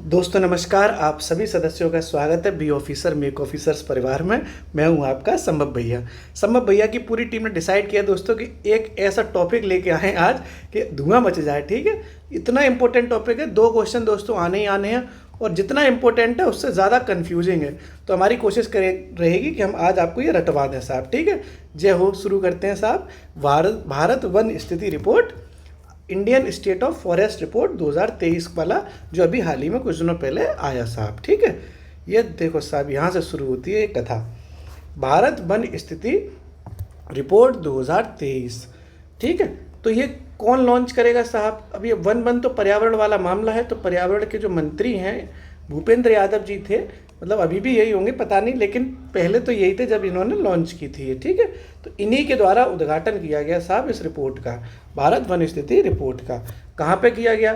दोस्तों नमस्कार। आप सभी सदस्यों का स्वागत है बी ऑफिसर मेक ऑफिसर्स परिवार में। मैं हूं आपका संभव भैया। संभव भैया की पूरी टीम ने डिसाइड किया दोस्तों कि एक ऐसा टॉपिक लेके आए आज कि धुआं मच जाए। ठीक है, इतना इंपॉर्टेंट टॉपिक है, 2 क्वेश्चन दोस्तों आने ही आने हैं और जितना इंपॉर्टेंट है उससे ज़्यादा कन्फ्यूजिंग है। तो हमारी कोशिश रहेगी कि हम आज आपको ये रटवा दें साहब। ठीक है, जय हो। शुरू करते हैं साहब। भारत वन स्थिति report, Indian state of forest report 2023 वाला, जो अभी हाल ही में कुछ दिनों पहले आया साहब। ठीक है, ये देखो साहब, यहाँ से शुरू होती है एक कथा। भारत वन स्थिति रिपोर्ट 2023। ठीक है, तो ये कौन लॉन्च करेगा साहब? अब ये वन तो पर्यावरण वाला मामला है, तो पर्यावरण के जो मंत्री हैं भूपेंद्र यादव जी थे, मतलब अभी भी यही होंगे पता नहीं, लेकिन पहले तो यही थे जब इन्होंने लॉन्च की थी ये। ठीक है, तो इन्हीं के द्वारा उद्घाटन किया गया साहब इस रिपोर्ट का, भारत वन स्थिति रिपोर्ट का। कहाँ पे किया गया?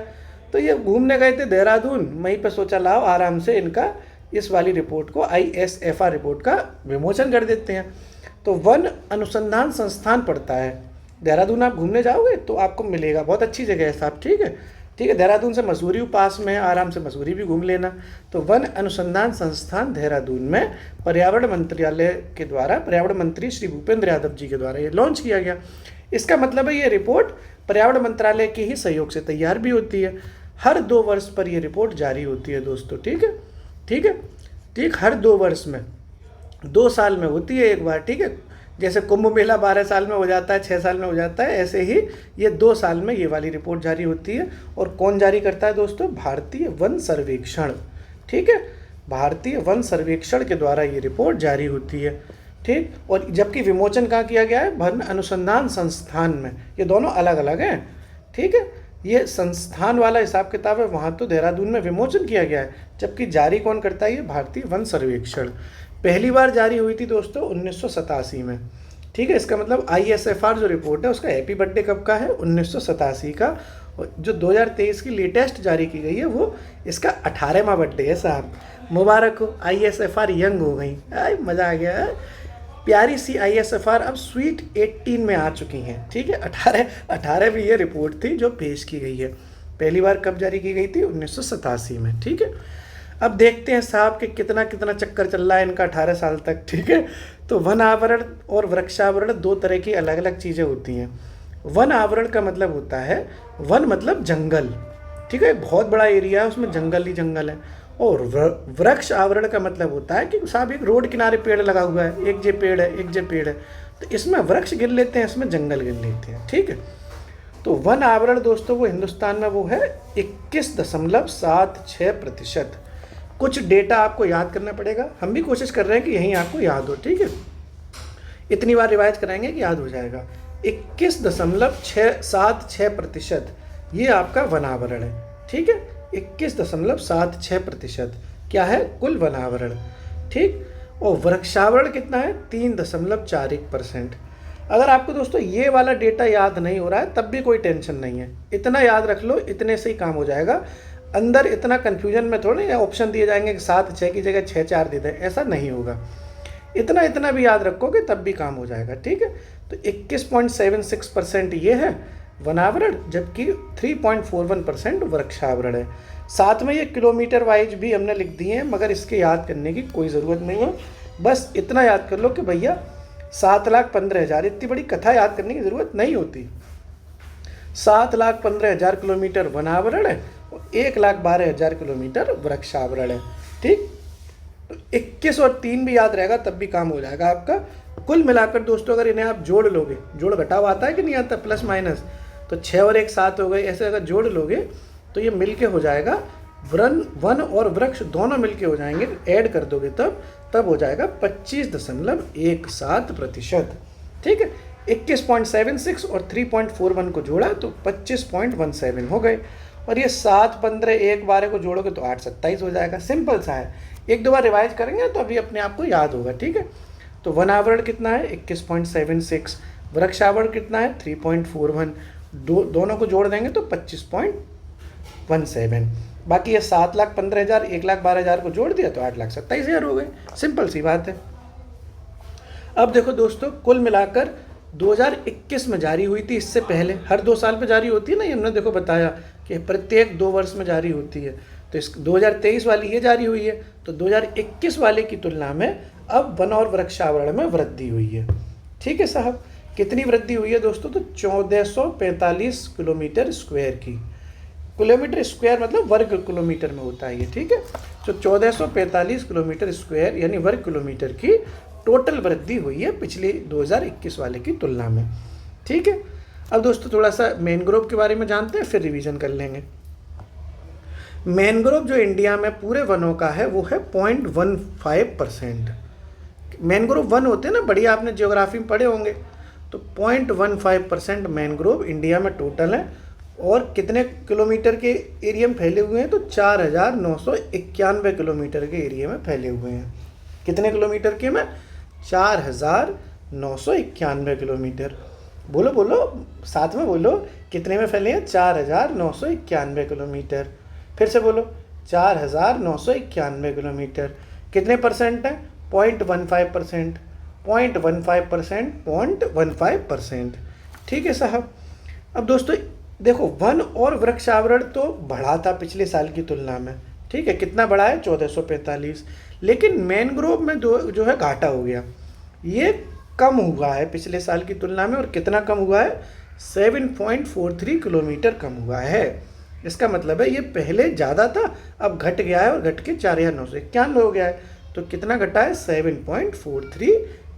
तो ये घूमने गए थे देहरादून, वहीं पे सोचा लाओ आराम से इनका इस वाली रिपोर्ट को, ISFR रिपोर्ट का विमोचन कर देते हैं। तो वन अनुसंधान संस्थान पड़ता है देहरादून। आप घूमने जाओगे तो आपको मिलेगा, बहुत अच्छी जगह है साहब। ठीक है, ठीक है, देहरादून से मसूरी पास में है, आराम से मसूरी भी घूम लेना। तो वन अनुसंधान संस्थान देहरादून में पर्यावरण मंत्रालय के द्वारा, पर्यावरण मंत्री श्री भूपेंद्र यादव जी के द्वारा ये लॉन्च किया गया। इसका मतलब है ये रिपोर्ट पर्यावरण मंत्रालय के ही सहयोग से तैयार भी होती है। हर 2 वर्ष पर ये रिपोर्ट जारी होती है दोस्तों। ठीक है, ठीक है, ठीक, हर 2 वर्ष में, 2 साल में होती है एक बार। ठीक है, जैसे कुंभ मेला 12 साल में हो जाता है, 6 साल में हो जाता है, ऐसे ही ये 2 साल में ये वाली रिपोर्ट जारी होती है। और कौन जारी करता है दोस्तों? भारतीय वन सर्वेक्षण। ठीक है, भारतीय वन सर्वेक्षण के द्वारा ये रिपोर्ट जारी होती है। ठीक, और जबकि विमोचन कहाँ किया गया है? वन अनुसंधान संस्थान में। ये दोनों अलग अलग हैं। ठीक है, ये संस्थान वाला हिसाब किताब है, वहाँ तो देहरादून में विमोचन किया गया है, जबकि जारी कौन करता है? ये भारतीय वन सर्वेक्षण। पहली बार जारी हुई थी दोस्तों 1987 में। ठीक है, इसका मतलब ISFR जो रिपोर्ट है उसका हैप्पी बर्थडे कब का है? 1987 का। और जो 2023 की लेटेस्ट जारी की गई है वो इसका 18वां बर्थडे है साहब। मुबारक हो, ISFR यंग हो गई। मज़ा आ गया है। प्यारी सी ISFR अब स्वीट 18 में आ चुकी हैं। ठीक है, 18वीं ये रिपोर्ट थी जो पेश की गई है। पहली बार कब जारी की गई थी? 1987 में। ठीक है, अब देखते हैं साहब कि कितना कितना चक्कर चल रहा है इनका 18 साल तक। ठीक है, तो वन आवरण और वृक्षावरण 2 तरह की अलग अलग चीज़ें होती हैं। वन आवरण का मतलब होता है, वन मतलब जंगल। ठीक है, बहुत बड़ा एरिया है, उसमें जंगल ही जंगल है। और वृक्ष आवरण का मतलब होता है कि साहब एक रोड किनारे पेड़ लगा हुआ है, एक जे पेड़ है, एक जे पेड़ है, तो इसमें वृक्ष गिन लेते हैं, इसमें जंगल गिन लेते हैं। ठीक है, तो वन आवरण दोस्तों वो हिंदुस्तान में वो है 21.76%। कुछ डेटा आपको याद करना पड़ेगा, हम भी कोशिश कर रहे हैं कि यहीं आपको याद हो। ठीक है, इतनी बार रिवाइज कराएंगे कि याद हो जाएगा। 21.76% ये आपका वनावरण है। ठीक है, 21.76% क्या है? कुल वनावरण। ठीक, और वृक्षावरण कितना है? 3.41%। अगर आपको दोस्तों ये वाला डेटा याद नहीं हो रहा है तब भी कोई टेंशन नहीं है, इतना याद रख लो, इतने से ही काम हो जाएगा। अंदर इतना कन्फ्यूजन में थोड़े ऑप्शन दिए जाएंगे कि 7 6 की जगह 6 4 दे दें, ऐसा नहीं होगा। इतना इतना भी याद रखोगे तब भी काम हो जाएगा। ठीक है, तो 21.76% ये है वनावरण, जबकि 3.41% वृक्षावरण है। साथ में ये किलोमीटर वाइज भी हमने लिख दिए हैं, मगर इसके याद करने की कोई ज़रूरत नहीं है। बस इतना याद कर लो कि भैया 7,15,000, इतनी बड़ी कथा याद करने की ज़रूरत नहीं होती। 7,15,000 किलोमीटर वनावरण है और 1,12,000 किलोमीटर वृक्षावरण है। ठीक, तो 21 और 3 भी याद रहेगा तब भी काम हो जाएगा आपका। कुल मिलाकर दोस्तों अगर इन्हें आप जोड़ लोगे, जोड़ घटाव आता है कि नहीं आता, प्लस माइनस, तो 6 और 1 7 हो गए, ऐसे अगर जोड़ लोगे तो ये मिलके हो जाएगा, वन और वृक्ष दोनों मिलके हो जाएंगे, ऐड कर दोगे तब हो जाएगा 25.17%। ठीक है, 21.76 और 3.41 को जोड़ा तो 25.17 हो गए। और ये 7 15 1 12 को जोड़ोगे तो 8 27 हो जाएगा। सिंपल सा है, 1 2 बार रिवाइज करेंगे तो अभी अपने आप को याद होगा। ठीक है, तो वनावरण कितना है? 21.76। वृक्षावरण कितना है? 3.41। दोनों को जोड़ देंगे तो 25.17। बाकी ये 7,15,000 1,12,000 को जोड़ दिया तो 8,27,000 हो गए। सिंपल सी बात है। अब देखो दोस्तों, कुल मिलाकर 2021 में जारी हुई थी, इससे पहले हर 2 साल पे जारी होती है ना, ये हमने देखो बताया कि प्रत्येक 2 वर्ष में जारी होती है। तो इस 2023 वाली ये जारी हुई है, तो 2021 वाले की तुलना में अब वन और वृक्षावरण में वृद्धि हुई है। ठीक है साहब, कितनी वृद्धि हुई है दोस्तों? तो 1445 किलोमीटर स्क्वायर की। किलोमीटर स्क्वायर मतलब वर्ग किलोमीटर में होता है ये। ठीक है, तो 1445 किलोमीटर स्क्वायर यानी वर्ग किलोमीटर की टोटल वृद्धि हुई है पिछले 2021 वाले की तुलना में। ठीक है, अब दोस्तों थोड़ा सा मैनग्रोव के बारे में जानते हैं, फिर रिवीजन कर लेंगे। मैनग्रोव जो इंडिया में पूरे वनों का है वो है 0.15%। मैनग्रोव वन होते हैं ना, बढ़िया आपने जियोग्राफी में पढ़े होंगे। तो 0.15% मैनग्रोव इंडिया में टोटल है। और कितने किलोमीटर के एरिया में फैले हुए हैं? तो 4991 किलोमीटर के एरिया में फैले हुए हैं। कितने किलोमीटर के में? 4991 किलोमीटर। बोलो बोलो, साथ में बोलो, कितने में फैले हैं? 4991 किलोमीटर। फिर से बोलो, 4991 किलोमीटर। कितने परसेंट है? 0.15%। 0.15%। ठीक है साहब। अब दोस्तों देखो, वन और वृक्षावरण तो बढ़ा था पिछले साल की तुलना में। ठीक है, कितना बढ़ा है? 1445। लेकिन मैनग्रोव में जो है घाटा हो गया, ये कम हुआ है पिछले साल की तुलना में। और कितना कम हुआ है? 7.43 किलोमीटर कम हुआ है। इसका मतलब है ये पहले ज़्यादा था, अब घट गया है और घट के 4991 हो गया है। तो कितना घटा है? 7.43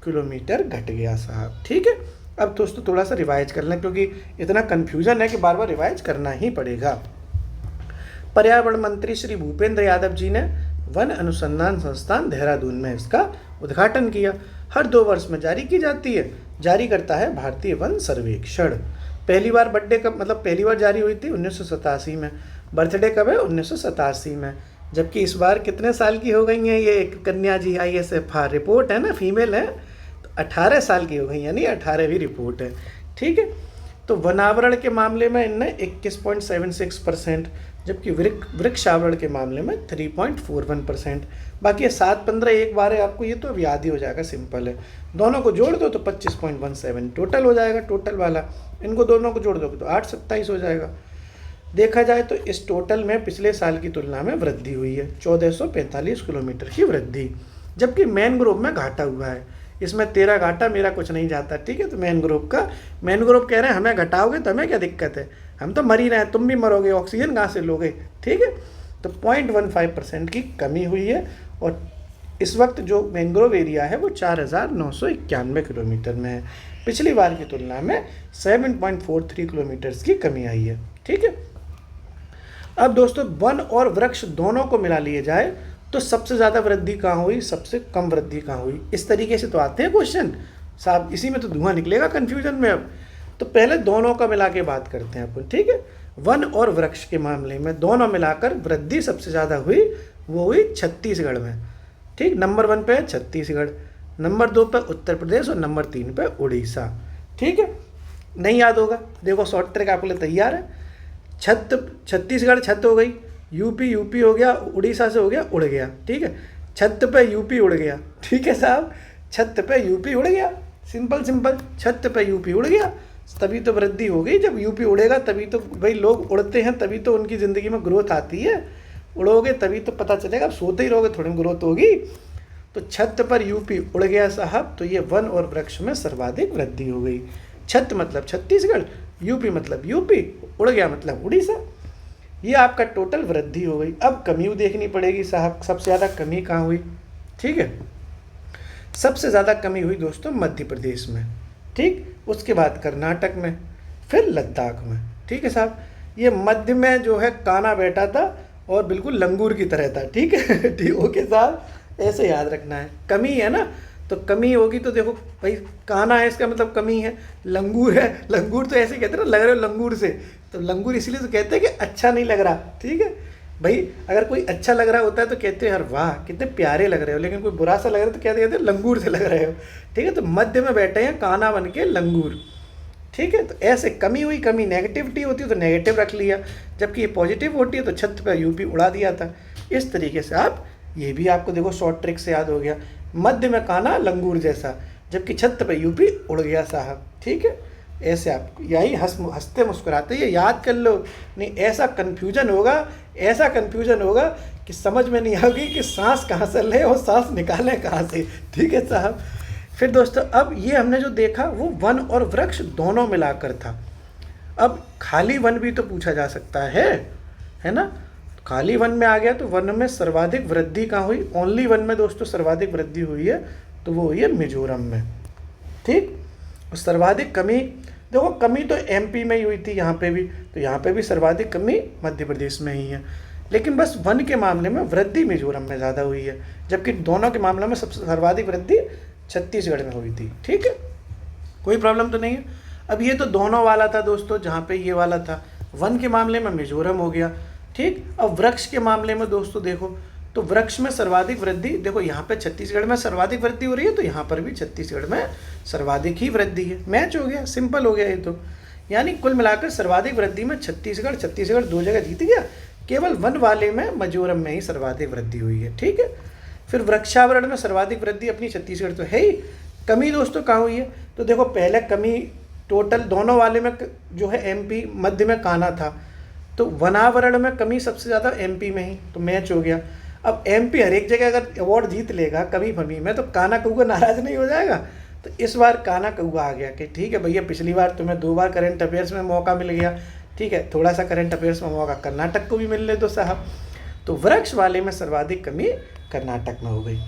किलोमीटर घट गया साहब। ठीक है, अब दोस्तों थोड़ा सा रिवाइज कर लें, क्योंकि इतना कन्फ्यूजन है कि बार बार रिवाइज करना ही पड़ेगा। पर्यावरण मंत्री श्री भूपेंद्र यादव जी ने वन अनुसंधान संस्थान देहरादून में इसका उद्घाटन किया। हर 2 वर्ष में जारी की जाती है, जारी करता है भारतीय वन सर्वेक्षण। पहली बार बर्थडे कब, मतलब पहली बार जारी हुई थी 1987 में। बर्थडे कब है? 1987 में। जबकि इस बार कितने साल की हो गई हैं ये कन्या जी? ISFR रिपोर्ट है ना, फीमेल है, तो 18 साल की हो गई, यानी 18वीं रिपोर्ट है। ठीक है, तो वनावरण के मामले में इनने 21.76%, जबकि वृक्षावरण के मामले में 3.41%। बाकी ये 7-15 एक बार है, आपको ये तो अब याद ही हो जाएगा, सिंपल है। दोनों को जोड़ दो तो 25.17 टोटल हो जाएगा, टोटल वाला। इनको दोनों को जोड़ दोगे तो 827 हो जाएगा। देखा जाए तो इस टोटल में पिछले साल की तुलना में वृद्धि हुई है, 1445 किलोमीटर की वृद्धि। जबकि मैनग्रोव में घाटा हुआ है, इसमें तेरा घाटा मेरा कुछ नहीं जाता। ठीक है, तो मैनग्रोव कह रहे हैं हमें घटाओगे तो हमें क्या दिक्कत है, हम तो मर ही रहे हैं, तुम भी मरोगे, ऑक्सीजन कहाँ से लोगे। ठीक है, तो 0.15% की कमी हुई है। और इस वक्त जो मैनग्रोव एरिया है वो 4991 किलोमीटर में है। पिछली बार की तुलना में 7.43 किलोमीटर्स की कमी आई है। ठीक है, अब दोस्तों वन और वृक्ष दोनों को मिला लिए जाए तो सबसे ज़्यादा वृद्धि कहाँ हुई, सबसे कम वृद्धि कहाँ हुई? इस तरीके से तो आते हैं क्वेश्चन साहब, इसी में तो धुआं निकलेगा कन्फ्यूजन में। अब तो पहले दोनों का मिला के बात करते हैं अपन। ठीक है, वन और वृक्ष के मामले में दोनों मिलाकर वृद्धि सबसे ज़्यादा हुई, वो हुई छत्तीसगढ़ में। ठीक, नंबर 1 पे है छत्तीसगढ़, नंबर 2 पे उत्तर प्रदेश और नंबर 3 पे उड़ीसा। ठीक है, नहीं याद होगा, देखो शॉर्ट ट्रिक आपके लिए तैयार है। छत्तीसगढ़ छत हो गई, यूपी हो गया, उड़ीसा से हो गया उड़ गया। ठीक है, छत पे यूपी उड़ गया। ठीक है साहब, छत पे यूपी उड़ गया, सिंपल, छत पे यूपी उड़ गया, तभी तो वृद्धि हो गई। जब यूपी उड़ेगा तभी तो भाई लोग उड़ते हैं, तभी तो उनकी ज़िंदगी में ग्रोथ आती है। उड़ोगे तभी तो पता चलेगा, अब सोते ही रहोगे थोड़ी ग्रोथ होगी। तो छत पर यूपी उड़ गया साहब, तो ये वन और वृक्ष में सर्वाधिक वृद्धि हो गई। छत मतलब छत्तीसगढ़, यूपी मतलब यूपी, उड़ गया मतलब उड़ीसा। ये आपका टोटल वृद्धि हो गई। अब कमी देखनी पड़ेगी साहब, सबसे ज़्यादा कमी कहाँ हुई? ठीक है, सबसे ज़्यादा कमी हुई दोस्तों मध्य प्रदेश में। ठीक, उसके बाद कर्नाटक में, फिर लद्दाख में। ठीक है साहब, ये मध्य में जो है काना बैठा था और बिल्कुल लंगूर की तरह था। ठीक है, ठीक, ओके साहब, ऐसे याद रखना है। कमी है ना, तो कमी होगी तो देखो भाई, काना है इसका मतलब कमी है, लंगूर है, लंगूर तो ऐसे कहते हैं ना, लग रहे हो लंगूर से, तो लंगूर इसलिए तो कहते हैं कि अच्छा नहीं लग रहा। ठीक है भाई, अगर कोई अच्छा लग रहा होता है तो कहते हैं यार वाह कितने प्यारे लग रहे हो, लेकिन कोई बुरा सा लग रहा है तो कहते हैं लंगूर से लग रहे हो। ठीक है, तो मध्य में बैठे हैं काना बन के लंगूर। ठीक है, तो ऐसे कमी हुई, कमी नेगेटिविटी होती है तो नेगेटिव रख लिया, जबकि ये पॉजिटिव होती है तो छत पर यूपी उड़ा दिया था। इस तरीके से आप, ये भी आपको देखो शॉर्ट ट्रिक से याद हो गया, मध्य में काना लंगूर जैसा, जबकि छत पे यूपी उड़ गया साहब। ठीक है, ऐसे आप यही हंसते मुस्कुराते ये याद कर लो, नहीं ऐसा कन्फ्यूजन होगा कि समझ में नहीं आएगी कि सांस कहाँ से लें और सांस निकालें कहाँ से। ठीक है साहब। फिर दोस्तों अब ये हमने जो देखा वो वन और वृक्ष दोनों मिलाकर था। अब खाली वन भी तो पूछा जा सकता है ना। खाली वन में आ गया तो वन में सर्वाधिक वृद्धि कहाँ हुई? ओनली वन में दोस्तों सर्वाधिक वृद्धि हुई है, तो वो हुई है मिजोरम में। ठीक। और सर्वाधिक कमी, देखो कमी तो एमपी में ही हुई थी, यहाँ पे भी, तो यहाँ पे भी सर्वाधिक कमी मध्य प्रदेश में ही है। लेकिन बस वन के मामले में वृद्धि मिजोरम में ज़्यादा हुई है, जबकि दोनों के मामले में सबसे सर्वाधिक वृद्धि छत्तीसगढ़ में हुई थी। ठीक है, कोई प्रॉब्लम तो नहीं है। अब ये तो दोनों वाला था दोस्तों, जहाँ पे ये वाला था वन के मामले में मिजोरम हो गया। ठीक। अब वृक्ष के मामले में दोस्तों देखो, तो वृक्ष में सर्वाधिक वृद्धि, देखो यहाँ पे छत्तीसगढ़ में सर्वाधिक वृद्धि हो रही है, तो यहाँ पर भी छत्तीसगढ़ में सर्वाधिक ही वृद्धि है। मैच हो गया, सिंपल हो गया ये तो। यानी कुल मिलाकर सर्वाधिक वृद्धि में छत्तीसगढ़ 2 जगह जीत गया, केवल वन वाले में मिजोरम में ही सर्वाधिक वृद्धि हुई है। ठीक है। फिर वृक्षावरण में सर्वाधिक वृद्धि अपनी छत्तीसगढ़ तो है ही। कमी दोस्तों कहाँ हुई है? तो देखो पहले कमी टोटल दोनों वाले में जो है एमपी, मध्य में कान्हा था, तो वनावरण में कमी सबसे ज़्यादा एमपी में ही, तो मैच हो गया। अब एमपी हर एक जगह अगर अवार्ड जीत लेगा कभी भमी में, तो कान्हा कौआ नाराज नहीं हो जाएगा? तो इस बार कान्हा कौआ आ गया कि ठीक है भैया, पिछली बार तुम्हें 2 बार करंट अफेयर्स में मौका मिल गया, ठीक है, थोड़ा सा करंट अफेयर्स में मौका कर्नाटक को भी मिल ले दो साहब। तो वृक्ष वाले में सर्वाधिक कमी कर्नाटक में हो गई।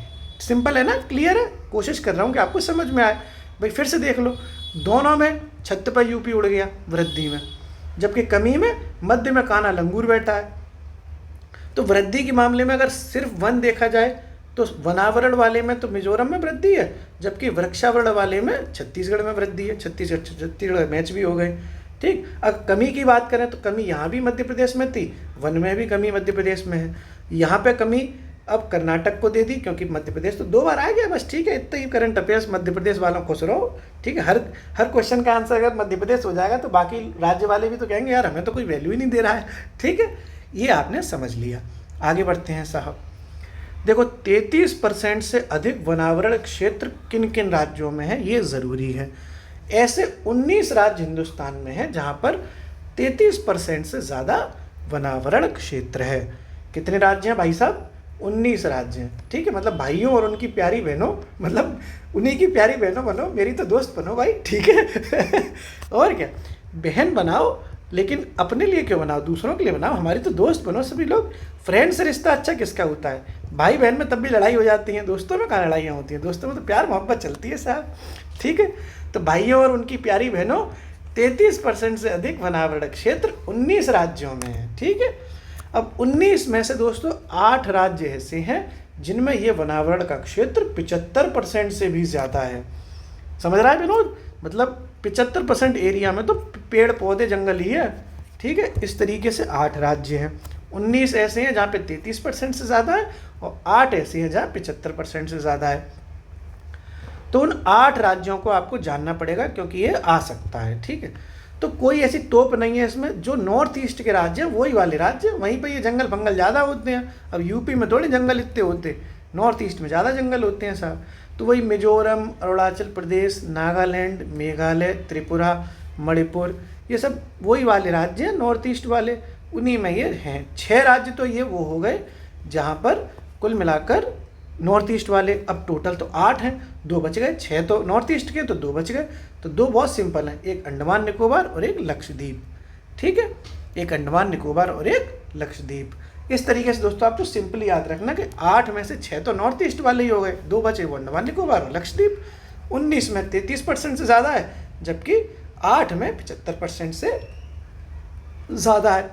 सिंपल है ना, क्लियर है? कोशिश कर रहा हूँ कि आपको समझ में आए। भाई फिर से देख लो, दोनों में छत पर यूपी उड़ गया वृद्धि में, जबकि कमी में मध्य में कान्हा लंगूर बैठा है। तो वृद्धि के मामले में अगर सिर्फ वन देखा जाए तो वनावरण वाले में तो मिजोरम में वृद्धि है, जबकि वृक्षावरण वाले में छत्तीसगढ़ में वृद्धि है। छत्तीसगढ़ मैच भी हो गए। ठीक। अब कमी की बात करें तो कमी यहाँ भी मध्य प्रदेश में थी, वन में भी कमी मध्य प्रदेश में है। यहाँ पे कमी अब कर्नाटक को दे दी, क्योंकि मध्य प्रदेश तो 2 बार आ गया बस। ठीक है, इतना ही करंट अफेयर्स, मध्य प्रदेश वालों खुश रहो। ठीक है, हर क्वेश्चन का आंसर अगर मध्य प्रदेश हो जाएगा तो बाकी राज्य वाले भी तो कहेंगे यार हमें तो कोई वैल्यू ही नहीं दे रहा है। ठीक है, ये आपने समझ लिया। आगे बढ़ते हैं साहब। देखो 33% से अधिक वनावरण क्षेत्र किन किन राज्यों में है, ये ज़रूरी है। ऐसे 19 राज्य हिंदुस्तान में हैं जहाँ पर 33% से ज़्यादा वनावरण क्षेत्र है। कितने राज्य हैं भाई साहब? 19 राज्य हैं। ठीक है, मतलब भाइयों और उनकी प्यारी बहनों, मतलब उन्हीं की प्यारी बहनों बनो, मेरी तो दोस्त बनो भाई। ठीक है और क्या, बहन बनाओ लेकिन अपने लिए क्यों बनाओ, दूसरों के लिए बनाओ, हमारी तो दोस्त बनो सभी लोग। फ्रेंड से रिश्ता अच्छा किसका होता है? भाई बहन में तब भी लड़ाई हो जाती है, दोस्तों में कहाँ लड़ाइयाँ होती हैं? दोस्तों में तो प्यार मोहब्बत चलती है साहब। ठीक है, तो भाइयों और उनकी प्यारी बहनों, 33% से अधिक वनावरण क्षेत्र 19 राज्यों में है। ठीक है, अब 19 में से दोस्तों 8 राज्य ऐसे हैं जिनमें ये वनावरण का क्षेत्र 75% से भी ज़्यादा है। समझ रहा है विनोद? मतलब 75% एरिया में तो पेड़ पौधे जंगल ही है। ठीक है, इस तरीके से 8 राज्य हैं। 19 ऐसे हैं जहाँ पे 33% से ज़्यादा है और 8 ऐसे हैं जहाँ 75% से ज़्यादा है। तो उन 8 राज्यों को आपको जानना पड़ेगा क्योंकि ये आ सकता है। ठीक है, तो कोई ऐसी तोप नहीं है इसमें। जो नॉर्थ ईस्ट के राज्य हैं वही वाले राज्य, वहीं पे ये जंगल फंगल ज़्यादा होते हैं। अब यूपी में थोड़े जंगल इतने होते, नॉर्थ ईस्ट में ज़्यादा जंगल होते हैं साहब। तो वही मिजोरम, अरुणाचल प्रदेश, नागालैंड, मेघालय, त्रिपुरा, मणिपुर, ये सब वही वाले राज्य हैं नॉर्थ ईस्ट वाले, उन्हीं में ये हैं। 6 राज्य तो ये वो हो गए जहाँ पर कुल मिलाकर नॉर्थ ईस्ट वाले, अब टोटल तो 8 हैं, 2 बच गए। 6 तो नॉर्थ ईस्ट के, तो 2 बच गए। तो 2 बहुत सिंपल हैं, एक अंडमान निकोबार और एक लक्षद्वीप। ठीक है, एक अंडमान निकोबार और एक लक्षद्वीप। इस तरीके से दोस्तों आप तो सिंपली याद रखना कि 8 में से 6 तो नॉर्थ ईस्ट वाले ही हो गए, 2 बचे वो अंडमान निकोबार और लक्षद्वीप। 19 में 33% से ज़्यादा है, जबकि 8 में 75% से ज़्यादा है।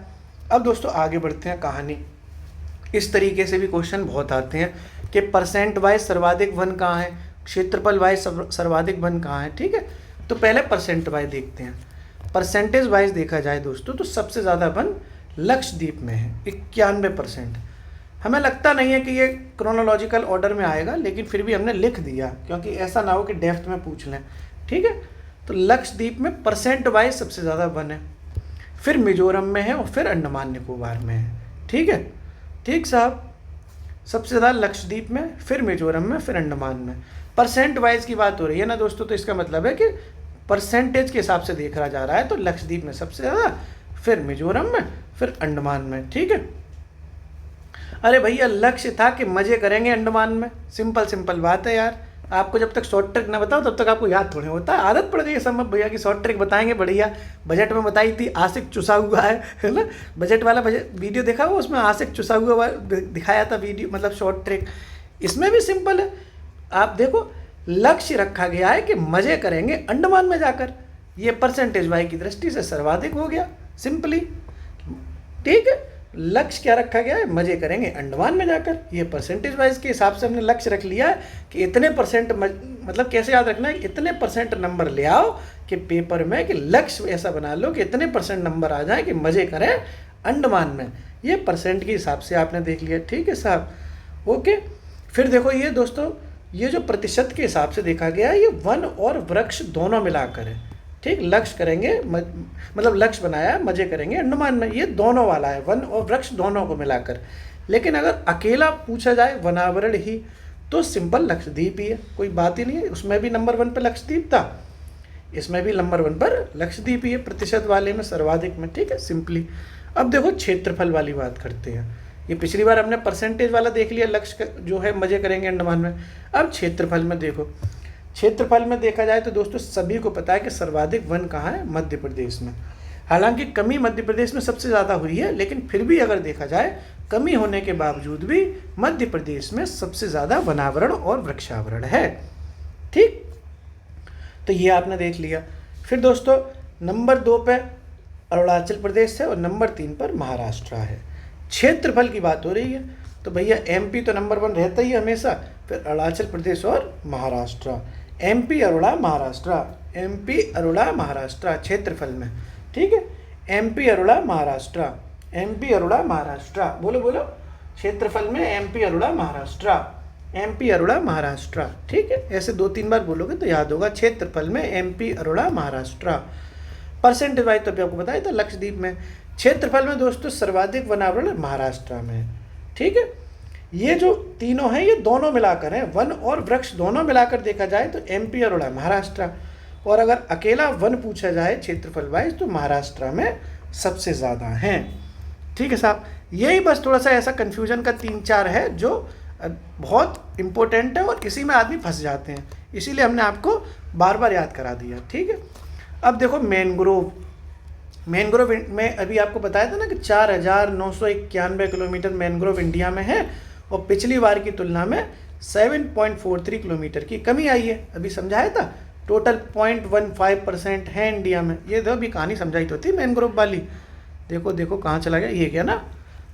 अब दोस्तों आगे बढ़ते हैं कहानी। इस तरीके से भी क्वेश्चन बहुत आते हैं कि परसेंट वाइज सर्वाधिक वन कहाँ है, क्षेत्रफल वाइज सर्वाधिक वन कहाँ है। ठीक है, तो पहले परसेंट वाइज देखते हैं। परसेंटेज वाइज देखा जाए दोस्तों तो सबसे ज़्यादा वन लक्षद्वीप में है, 91%। हमें लगता नहीं है कि ये क्रोनोलॉजिकल ऑर्डर में आएगा, लेकिन फिर भी हमने लिख दिया क्योंकि ऐसा ना हो कि डेप्थ में पूछ लें। ठीक है, तो लक्षद्वीप में परसेंट वाइज सबसे ज़्यादा वन है, फिर मिजोरम में है और फिर अंडमान निकोबार में है। ठीक है, ठीक साहब, सबसे ज़्यादा लक्षद्वीप में, फिर मिजोरम में, फिर अंडमान में। परसेंट वाइज की बात हो रही है ना दोस्तों, तो इसका मतलब है कि परसेंटेज के हिसाब से देखा जा रहा है तो लक्षद्वीप में सबसे ज़्यादा, फिर मिजोरम में, फिर अंडमान में। ठीक है। अरे भैया लक्ष्य था कि मज़े करेंगे अंडमान में, सिंपल सिंपल बात है यार। आपको जब तक शॉर्ट ट्रिक ना बताओ तब तक आपको याद थोड़ी होता है। आदत पड़ गई है संभव भैया की शॉर्ट ट्रिक बताएंगे बढ़िया। बजट में बताई थी, आशिक चुसा हुआ है ना, बजट वाला वीडियो देखा हुआ, उसमें आशिक चुसा हुआ दिखाया था वीडियो, मतलब शॉर्ट ट्रिक। इसमें भी सिंपल है, आप देखो लक्ष्य रखा गया है कि मज़े करेंगे अंडमान में जाकर, ये परसेंटेज वाई की दृष्टि से सर्वाधिक हो गया सिंपली। ठीक है, लक्ष्य क्या रखा गया है, मज़े करेंगे अंडमान में जाकर, ये परसेंटेज वाइज के हिसाब से हमने लक्ष्य रख लिया है कि इतने परसेंट, मतलब कैसे याद रखना है, इतने परसेंट नंबर ले आओ कि पेपर में, कि लक्ष्य ऐसा बना लो कि इतने परसेंट नंबर आ जाए कि मज़े करें अंडमान में। ये परसेंट के हिसाब से आपने देख लिया। ठीक है साहब, ओके। फिर देखो ये दोस्तों, ये जो प्रतिशत के हिसाब से देखा गया है, ये वन और वृक्ष दोनों मिलाकर है। ठीक, लक्ष्य करेंगे मतलब लक्ष्य बनाया है मज़े करेंगे अंडमान में, ये दोनों वाला है, वन और वृक्ष दोनों को मिलाकर। लेकिन अगर अकेला पूछा जाए वनावरण ही, तो सिंपल लक्षद्वीप ही है, कोई बात ही नहीं है। उसमें भी नंबर 1 पर लक्षद्वीप था, इसमें भी नंबर 1 पर लक्षद्वीप ही है, प्रतिशत वाले में सर्वाधिक में। ठीक है, सिंपली। अब देखो क्षेत्रफल वाली बात करते हैं। ये पिछली बार हमने परसेंटेज वाला देख लिया, लक्ष्य जो है मज़े करेंगे अंडमान में। अब क्षेत्रफल में देखो, क्षेत्रफल में देखा जाए तो दोस्तों सभी को पता है कि सर्वाधिक वन कहाँ है, मध्य प्रदेश में। हालांकि कमी मध्य प्रदेश में सबसे ज़्यादा हुई है, लेकिन फिर भी अगर देखा जाए कमी होने के बावजूद भी मध्य प्रदेश में सबसे ज़्यादा वनावरण और वृक्षावरण है। ठीक, तो ये आपने देख लिया। फिर दोस्तों नंबर 2 पे अरुणाचल प्रदेश है और नंबर 3 पर महाराष्ट्र है। क्षेत्रफल की बात हो रही है तो भैया एमपी तो नंबर 1 रहता ही हमेशा, फिर अरुणाचल प्रदेश और महाराष्ट्र। एमपी अरुणा महाराष्ट्र, एमपी अरुणा महाराष्ट्र क्षेत्रफल में। ठीक है, एमपी अरुणा महाराष्ट्र, एमपी अरुणा महाराष्ट्र, बोलो बोलो, क्षेत्रफल में एमपी अरुणा महाराष्ट्र, एमपी अरुणा महाराष्ट्र। ठीक है, ऐसे 2-3 बार बोलोगे तो याद होगा, क्षेत्रफल में MP Aruna Maharashtra. Percentage wise तो अभी आपको बताया था लक्षद्वीप में। क्षेत्रफल में दोस्तों सर्वाधिक वनावरण महाराष्ट्र में। ठीक है, ये जो तीनों हैं ये दोनों मिलाकर हैं, वन और वृक्ष दोनों मिलाकर देखा जाए तो एमपी अरुणा महाराष्ट्र, और अगर अकेला वन पूछा जाए क्षेत्रफल वाइज तो महाराष्ट्र में सबसे ज़्यादा हैं। ठीक है साहब, यही बस थोड़ा सा ऐसा कन्फ्यूजन का 3-4 है जो बहुत इम्पोर्टेंट है और इसी में आदमी फंस जाते हैं, इसीलिए हमने आपको बार बार याद करा दिया। ठीक है, अब देखो मैनग्रोव, मैनग्रोव में अभी आपको बताया था ना कि 4,991 किलोमीटर मैनग्रोव इंडिया में है और पिछली बार की तुलना में 7.43 किलोमीटर की कमी आई है। अभी समझाया था, टोटल 0.15% है इंडिया में। ये तो अभी कहानी समझाई तो थी मैनग्रोव वाली, देखो देखो कहाँ चला गया, ये क्या ना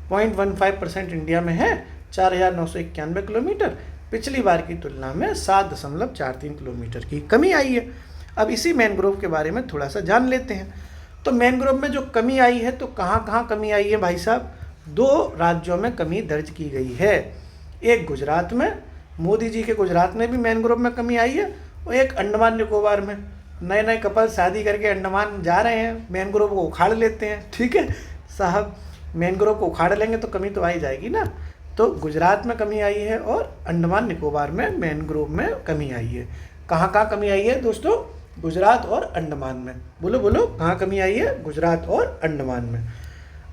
0.15% इंडिया में है, 4,991 किलोमीटर, पिछली बार की तुलना में 7.43 किलोमीटर की कमी आई है। अब इसी मैनग्रोव के बारे में थोड़ा सा जान लेते हैं। तो मैनग्रोव में जो कमी आई है तो कहाँ कहाँ कमी आई है भाई साहब, 2 राज्यों में कमी दर्ज की गई है। एक गुजरात में, मोदी जी के गुजरात में भी मैनग्रोव में कमी आई है, और एक अंडमान निकोबार में। नए नए कपल शादी करके अंडमान जा रहे हैं, मैनग्रोव को उखाड़ लेते हैं। ठीक है साहब, मैनग्रोव को उखाड़ लेंगे तो कमी तो आ ही जाएगी ना। तो गुजरात में कमी आई है और अंडमान निकोबार में मैनग्रोव में कमी आई है। कहाँ कहाँ कमी आई है दोस्तों, गुजरात और अंडमान में। बोलो बोलो, कहाँ कमी आई है, गुजरात और अंडमान में।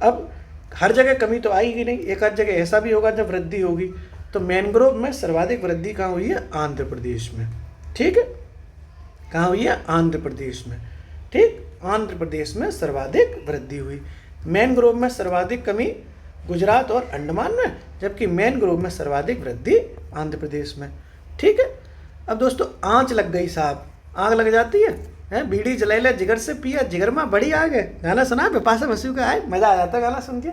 अब हर जगह कमी तो आएगी नहीं, एक आध जगह ऐसा भी होगा जब वृद्धि होगी। तो मैनग्रोव में सर्वाधिक वृद्धि कहाँ हुई है, आंध्र प्रदेश में। ठीक है, कहाँ हुई है, आंध्र प्रदेश में। ठीक, आंध्र प्रदेश में सर्वाधिक वृद्धि हुई। मैनग्रोव में सर्वाधिक कमी गुजरात और अंडमान में, जबकि मैनग्रोव में सर्वाधिक वृद्धि आंध्र प्रदेश में। ठीक है, अब दोस्तों आँच लग गई साहब, आग लग जाती है, बीड़ी जलाई ले जिगर से पिया, जिगर में बड़ी आग है। गाना सुना बिपाशा बसु का, है मज़ा आ जाता गाना सुन के,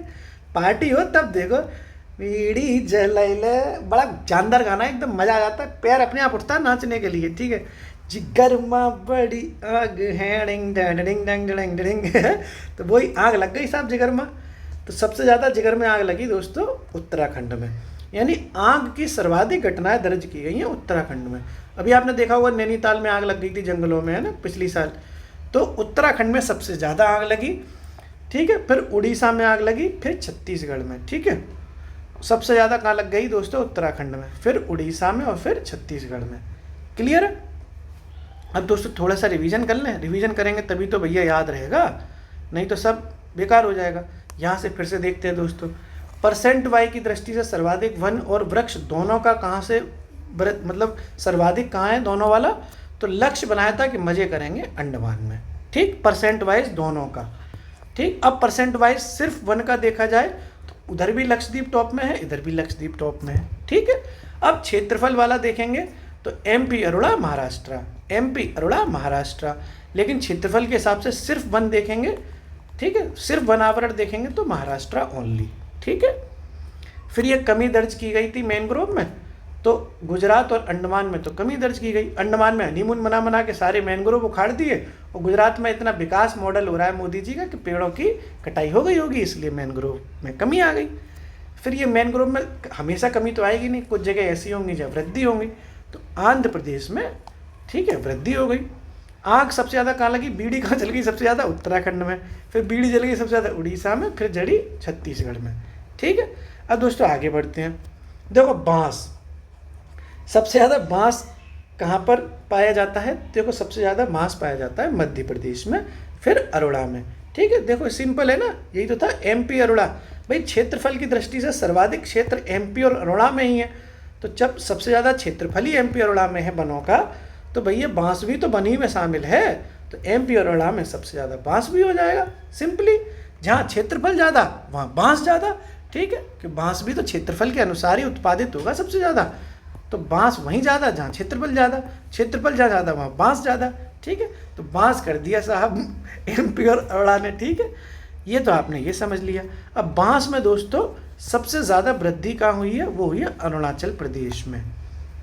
पार्टी हो तब देखो, बीड़ी जलाई ले, बड़ा जानदार गाना, एकदम मज़ा आ जाता है, पैर अपने आप उठता है नाचने के लिए। ठीक है, जिगर में बड़ी आग है, डिंग डिंग डिंग डिंग डिंग डिंग, तो वही आग लग गई साहब जिगर में। तो सबसे ज़्यादा जिगर में आग लगी दोस्तों उत्तराखंड में, यानी आग की सर्वाधिक घटनाएं दर्ज की गई हैं उत्तराखंड में। अभी आपने देखा होगा नैनीताल में आग लग गई थी जंगलों में, है ना, पिछली साल। तो उत्तराखंड में सबसे ज़्यादा आग लगी। ठीक है, फिर उड़ीसा में आग लगी, फिर छत्तीसगढ़ में। ठीक है, सबसे ज़्यादा कहाँ लग गई दोस्तों, उत्तराखंड में, फिर उड़ीसा में और फिर छत्तीसगढ़ में। क्लियर है, अब दोस्तों थोड़ा सा रिवीजन कर लें, रिवीजन करेंगे तभी तो भैया याद रहेगा, नहीं तो सब बेकार हो जाएगा। यहाँ से फिर से देखते हैं दोस्तों, परसेंट वाई की दृष्टि से सर्वाधिक वन और वृक्ष दोनों का कहाँ से मतलब सर्वाधिक कहाँ है दोनों वाला, तो लक्ष्य बनाया था कि मज़े करेंगे अंडमान में, ठीक, परसेंट वाइज दोनों का, ठीक। अब परसेंट वाइज सिर्फ वन का देखा जाए तो उधर भी लक्षद्वीप टॉप में है, इधर भी लक्षद्वीप टॉप में है, ठीक है। अब क्षेत्रफल वाला देखेंगे तो एमपी, अरोड़ा, महाराष्ट्र, एमपी, अरोड़ा, महाराष्ट्र, लेकिन क्षेत्रफल के हिसाब से सिर्फ वन देखेंगे, ठीक है, सिर्फ वन आवरण देखेंगे तो महाराष्ट्र ओनली, ठीक है। फिर ये कमी दर्ज की गई थी मैंग्रोव में, तो गुजरात और अंडमान में तो कमी दर्ज की गई। अंडमान में हनीमून मना मना के सारे मैंग्रोव उखाड़ दिए, और गुजरात में इतना विकास मॉडल हो रहा है मोदी जी का कि पेड़ों की कटाई हो गई होगी, इसलिए मैंग्रोव में कमी आ गई। फिर ये मैंग्रोव में हमेशा कमी तो आएगी नहीं, कुछ जगह ऐसी होंगी जहाँ वृद्धि होंगी, तो आंध्र प्रदेश में, ठीक है, वृद्धि हो गई। आग सबसे ज़्यादा कहाँ लगी, बीड़ी कहाँ जल गई सबसे ज़्यादा, उत्तराखंड में, फिर बीड़ी जल गई सबसे ज़्यादा उड़ीसा में, फिर जड़ी छत्तीसगढ़ में, ठीक है। अब दोस्तों आगे बढ़ते हैं, देखो बांस, सबसे ज़्यादा बांस कहाँ पर पाया जाता है, देखो सबसे ज़्यादा बांस पाया जाता है मध्य प्रदेश में, फिर अरोड़ा में, ठीक है। देखो सिंपल है ना, यही तो था, एमपी अरोड़ा, भाई क्षेत्रफल की दृष्टि से सर्वाधिक क्षेत्र एमपी और अरोड़ा में ही है, तो जब सबसे ज़्यादा क्षेत्रफल ही एमपी अरोड़ा में है वनों का, तो भैया बांस भी तो वन ही में शामिल है, तो एमपी और अरोड़ा में सबसे ज़्यादा बांस भी हो जाएगा सिंपली। जहाँ क्षेत्रफल ज़्यादा वहाँ बांस ज़्यादा, ठीक है, कि बांस भी तो क्षेत्रफल के अनुसार ही उत्पादित होगा सबसे ज़्यादा, तो बांस वहीं ज़्यादा जहाँ क्षेत्रफल ज़्यादा, क्षेत्रफल जहाँ ज़्यादा वहाँ बांस ज़्यादा, ठीक है। तो बांस कर दिया साहब एमपी और अरोड़ा ने, ठीक है, ये तो आपने ये समझ लिया। अब बांस में दोस्तों सबसे ज़्यादा वृद्धि कहाँ हुई है, वो हुई है अरुणाचल प्रदेश में,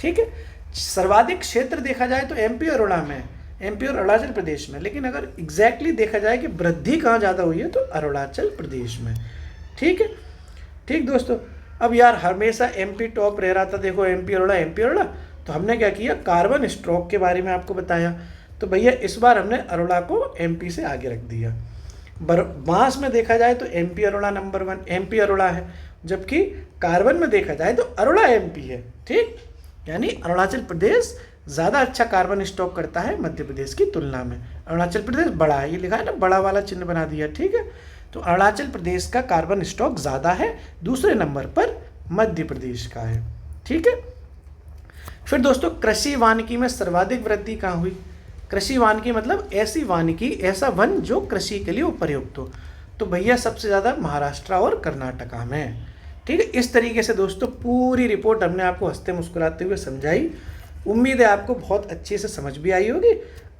ठीक है। सर्वाधिक क्षेत्र देखा जाए तो एमपी और अरोड़ा में, एमपी और अरुणाचल प्रदेश में, लेकिन अगर एग्जैक्टली देखा जाए कि वृद्धि कहाँ ज़्यादा हुई है तो अरुणाचल प्रदेश में, ठीक है, ठीक दोस्तों। अब यार हमेशा एमपी टॉप रह रहा था, देखो एमपी अरोड़ा, एमपी अरोड़ा, तो हमने क्या किया, कार्बन स्टॉक के बारे में आपको बताया, तो भैया इस बार हमने अरोड़ा को एमपी से आगे रख दिया। बांस में देखा जाए तो MP Arora number 1, MP Arora है, जबकि कार्बन में देखा जाए तो अरोड़ा एमपी है, ठीक, यानी अरुणाचल प्रदेश ज़्यादा अच्छा कार्बन स्टॉक करता है मध्य प्रदेश की तुलना में। अरुणाचल प्रदेश बड़ा है, ये लिखा है ना, बड़ा वाला चिन्ह बना दिया, ठीक है। तो अरुणाचल प्रदेश का कार्बन स्टॉक ज़्यादा है, दूसरे नंबर पर मध्य प्रदेश का है, ठीक है। फिर दोस्तों कृषि वानिकी में सर्वाधिक वृद्धि कहाँ हुई, कृषि वानिकी मतलब ऐसी वानिकी, ऐसा वन जो कृषि के लिए उपयुक्त हो, तो भैया सबसे ज़्यादा महाराष्ट्र और कर्नाटका में, ठीक है। इस तरीके से दोस्तों पूरी रिपोर्ट हमने आपको हंसते मुस्कुराते हुए समझाई, उम्मीद है आपको बहुत अच्छे से समझ भी आई होगी,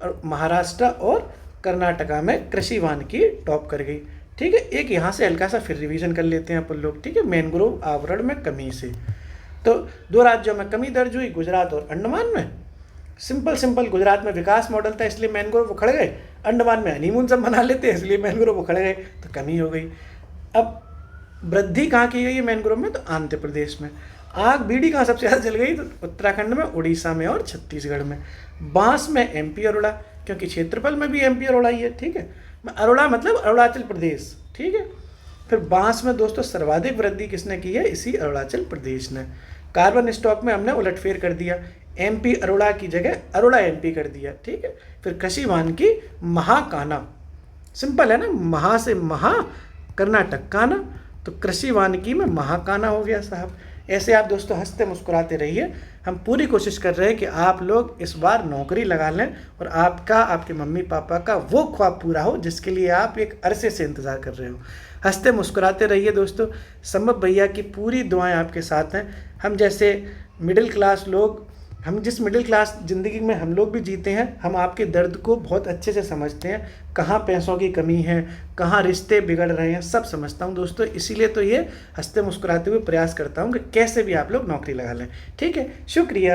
और महाराष्ट्र और कर्नाटका में कृषि वानिकी टॉप कर गई, ठीक है। एक यहाँ से हल्का सा फिर रिवीजन कर लेते हैं अपन लोग, ठीक है। मैंग्रोव आवरण में कमी से, तो 2 राज्यों में कमी दर्ज हुई, गुजरात और अंडमान में। सिंपल गुजरात में विकास मॉडल था इसलिए मैंग्रोव उखड़ गए, अंडमान में हनीमून सब मना लेते हैं इसलिए मैंग्रोव उखड़ गए, तो कमी हो गई। अब वृद्धि कहाँ की गई है मैंग्रोव में, तो आंध्र प्रदेश में। आग बीड़ी कहाँ सबसे ज़्यादा जल गई, तो उत्तराखंड में, उड़ीसा में और छत्तीसगढ़ में। बांस में एमपी अरोड़ा, क्योंकि क्षेत्रफल में भी एमपी अरोड़ा ही है, ठीक है। अरोड़ा मतलब अरुणाचल प्रदेश, ठीक है। फिर बांस में दोस्तों सर्वाधिक वृद्धि किसने की है, इसी अरुणाचल प्रदेश ने। कार्बन स्टॉक में हमने उलटफेर कर दिया, एमपी अरोड़ा की जगह अरोड़ा एमपी कर दिया, ठीक है। फिर कृषि वानिकी महाकाना, सिंपल है ना, महा से महा, कर्नाटक काना, तो कृषि वानिकी में महाकाना हो गया साहब। ऐसे आप दोस्तों हंसते मुस्कुराते रहिए, हम पूरी कोशिश कर रहे हैं कि आप लोग इस बार नौकरी लगा लें और आपका, आपके मम्मी पापा का वो ख्वाब पूरा हो जिसके लिए आप एक अरसे से इंतज़ार कर रहे हो। हंसते मुस्कुराते रहिए दोस्तों, संभव भैया की पूरी दुआएं आपके साथ हैं। हम जैसे मिडिल क्लास लोग, हम जिस मिडिल क्लास ज़िंदगी में हम लोग भी जीते हैं, हम आपके दर्द को बहुत अच्छे से समझते हैं, कहाँ पैसों की कमी है, कहाँ रिश्ते बिगड़ रहे हैं, सब समझता हूँ दोस्तों। इसीलिए तो ये हंसते मुस्कुराते हुए प्रयास करता हूँ कि कैसे भी आप लोग नौकरी लगा लें, ठीक है। शुक्रिया।